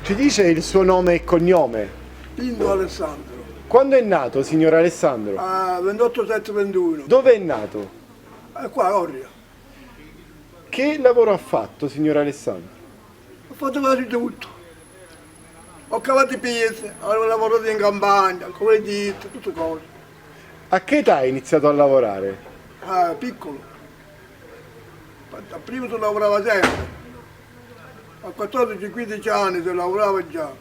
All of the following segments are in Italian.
Ci dice il suo nome e cognome? Pinto Alessandro. Quando è nato, signor Alessandro? 28/7/21. Dove è nato? Qua a Orria. Che lavoro ha fatto, signor Alessandro? Ho fatto quasi tutto. Ho cavato i pezzi, ho lavorato in campagna, con le ditte, tutte cose. A che età ha iniziato a lavorare? Piccolo. Prima si lavorava sempre. A 14-15 anni si lavorava già.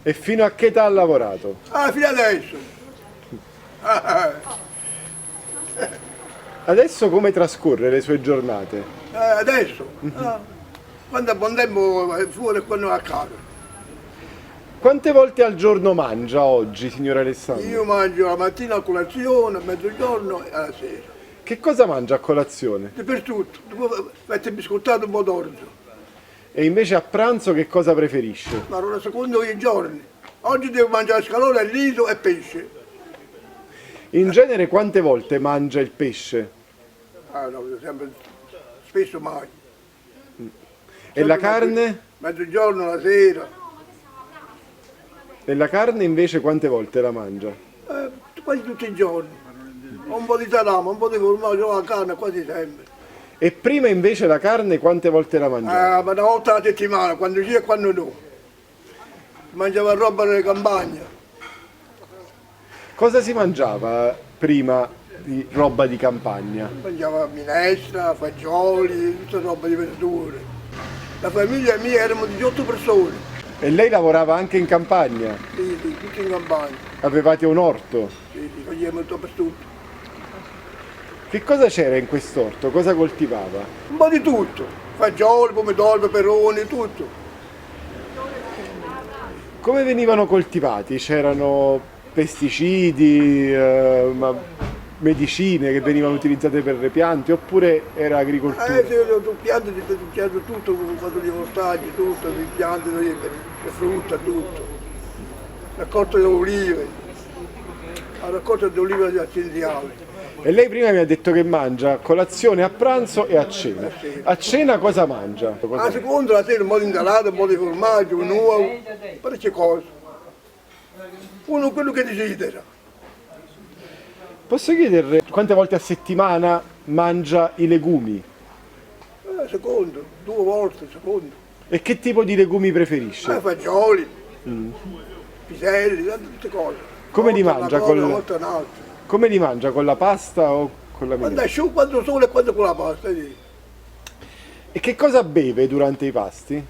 E fino a che età ha lavorato? Fino adesso. Adesso come trascorre le sue giornate? Adesso. Quando è buon tempo è fuori e quando è a casa. Quante volte al giorno mangia oggi, signor Alessandro? Io mangio la mattina a colazione, a mezzogiorno e alla sera. Che cosa mangia a colazione? Dappertutto. Metto biscottato un po' d'orzo. E invece a pranzo che cosa preferisce? Ma ora secondo i giorni. Oggi devo mangiare scalone, riso e pesce. In genere quante volte mangia il pesce? No, sempre, spesso mai. E la carne? Mezzogiorno, la sera. E la carne invece quante volte la mangia? Quasi tutti i giorni. Un po' di salame, un po' di formaggio, la carne quasi sempre. E prima invece la carne quante volte la mangiava? Ma una volta alla settimana, quando sì e quando no. Mangiava roba nelle campagne. Cosa si mangiava prima di roba di campagna? Mangiava minestra, fagioli, tutta roba di verdure. La famiglia mia erano 18 persone. E lei lavorava anche in campagna? Sì, tutti in campagna. Avevate un orto? Sì, facevamo tutto per tutto. Che cosa c'era in quest'orto? Cosa coltivava? Un po' di tutto. Fagioli, pomodori, peperoni, tutto. Come venivano coltivati? C'erano pesticidi, medicine che venivano utilizzate per le piante oppure era agricoltura? Sì, piante tutto, fatto di ortaggi, tutto, di piante, di frutta, tutto. Raccolta di olive, la raccolta di olive accendiali. E lei prima mi ha detto che mangia a colazione, a pranzo e a cena. A cena cosa mangia? A seconda la sera un po' di insalata, un po' di formaggio, un uovo, parecchie cose. Uno quello che desidera. Posso chiederle quante volte a settimana mangia i legumi? Secondo, 2 volte, secondo. E che tipo di legumi preferisce? Fagioli, piselli, tutte cose. Come li mangia? Una volta un'altra. Come li mangia? Con la pasta o con la Quando minestra? asciuga, quando sole e quando con la pasta. Sì. E che cosa beve durante i pasti?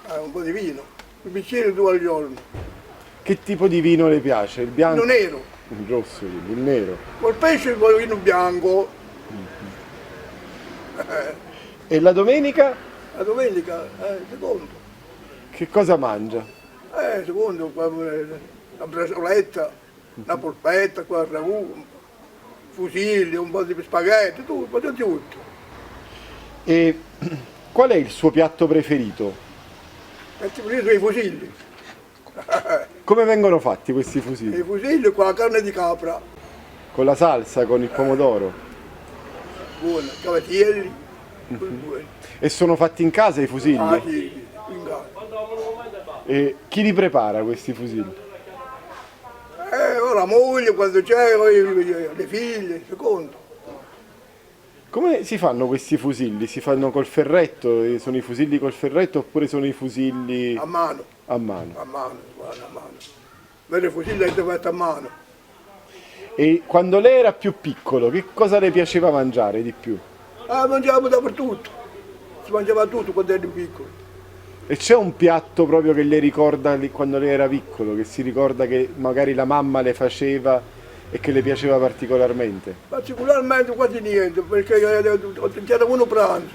Un po' di vino, un bicchiere 2 al giorno. Che tipo di vino le piace? Il bianco? Vino nero, Il rosso, quindi, il nero. col pesce poi vino bianco. E la domenica La domenica, secondo. che cosa mangia? Secondo, la bracioletta, la polpetta, qua il ragù, fusilli, un po' di spaghetti, tutto, un po' di tutto. E qual è il suo piatto preferito? E ti preso i fusilli. Come vengono fatti questi I fusilli? fusilli con la carne di capra, Con la salsa, con il pomodoro? buona, cavatielli, buoni. E sono fatti in casa i fusilli? Sì, in casa. E chi li prepara questi fusilli? La moglie quando c'è, le figlie, secondo. Come si fanno questi fusilli? Si fanno col ferretto? Sono i fusilli col ferretto oppure sono i fusilli A mano, a mano? guarda, a mano. Vero fusilli avete fatto a mano. E quando lei era più piccolo, che cosa le piaceva mangiare di più? Mangiavamo dappertutto, si mangiava tutto quando eri piccolo. E c'è un piatto proprio che le ricorda quando lei era piccolo, che si ricorda che magari la mamma le faceva e che le piaceva particolarmente? Particolarmente quasi niente, perché c'era uno pranzo.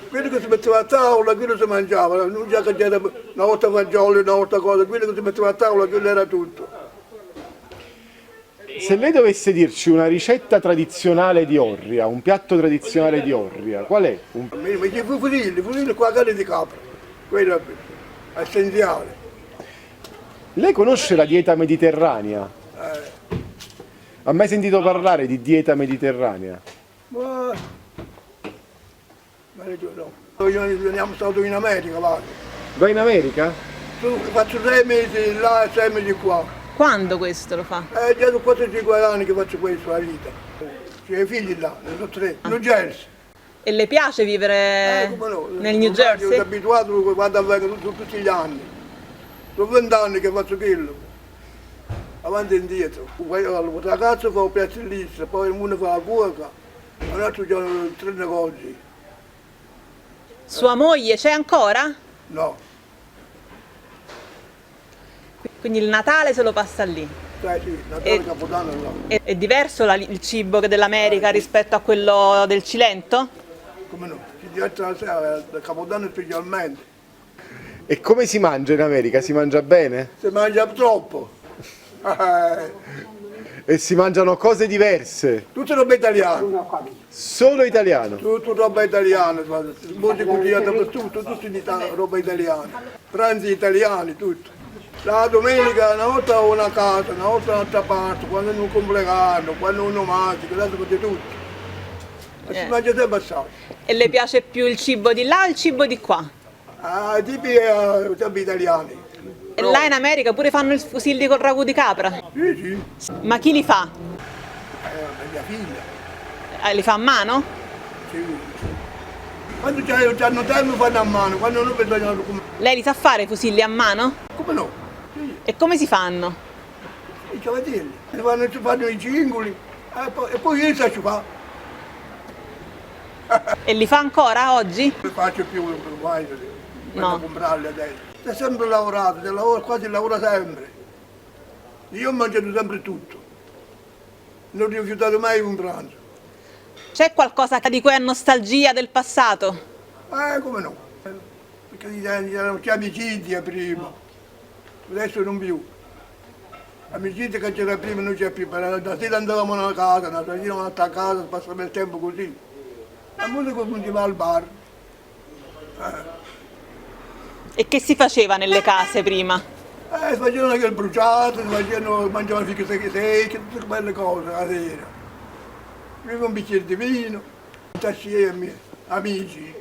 Quello che si metteva a tavola, quello si mangiava, non già che c'era una volta fagioli, una volta cosa, quello che si metteva a tavola, quello era tutto. Se lei dovesse dirci una ricetta tradizionale di Orria, un piatto tradizionale di Orria, qual è? I fusilli con la carne di capra, quello è essenziale. Lei conosce la dieta mediterranea? Ha mai sentito parlare di dieta mediterranea? Ma no. Noi siamo stati in America, va. Vai in America? Faccio 6 mesi là e 6 mesi qua. Quando questo lo fa? Già sono 4-5 anni che faccio questo la vita. C'ho i figli là, ne sono 3. New Jersey. E le piace vivere Come no? nel New Sono Jersey? abituato quando avvengo tutti gli anni. Sono 20 anni che faccio quello. Avanti e indietro. Poi il ragazzo fa un piazzellista, poi uno fa la cuoca, un altro ha 3 negozi. Sua moglie c'è ancora? No, Quindi il Natale se lo passa lì. sai sì, Natale Capodanno no. È diverso il cibo dell'America rispetto a quello del Cilento? Come no? Si diventa la sera, il Capodanno specialmente. E come si mangia in America? Si mangia bene? Si mangia troppo. E si mangiano cose diverse? Tutta roba italiana, Solo italiano? tutta roba italiana, molti cucina dappertutto, tutto in roba italiana. Pranzi italiani, tutto. La domenica una volta ho una casa, una volta un'altra parte, quando è un compleanno, quando uno mangia, adesso fate tutto. E si mangia sempre assai. E le piace più il cibo di là o il cibo di qua? I tipi sempre italiani. E là in America pure fanno i fusilli col ragù di capra? Sì, sì, Ma chi li fa? mia figlia. Li fa a mano? Sì. Quando hanno tempo fanno a mano, quando non bisogna Lei li sa fare i fusilli a mano? come no? Sì, E come si fanno? c'è da dirli. Si fanno i cingoli e poi io so ci fa. E li fa ancora oggi? Non faccio più mai, No. vado a comprarli adesso. Si è sempre lavorato, quasi lavora sempre. Io ho mangiato sempre tutto. Non ho rifiutato mai un pranzo. C'è qualcosa di cui ha nostalgia del passato? Come no? Perché c'è amicizia prima, adesso non più. Amicizia che c'era prima non c'è più, la sera andavamo a una casa, la sera andavamo a casa, passavamo il tempo così. La musica continuava al bar. E che si faceva nelle case prima? Si facevano anche il bruciato, mangiavano fiche secche, tutte quelle cose la sera. Bevo un bicchiere di vino, tassiemi, amici.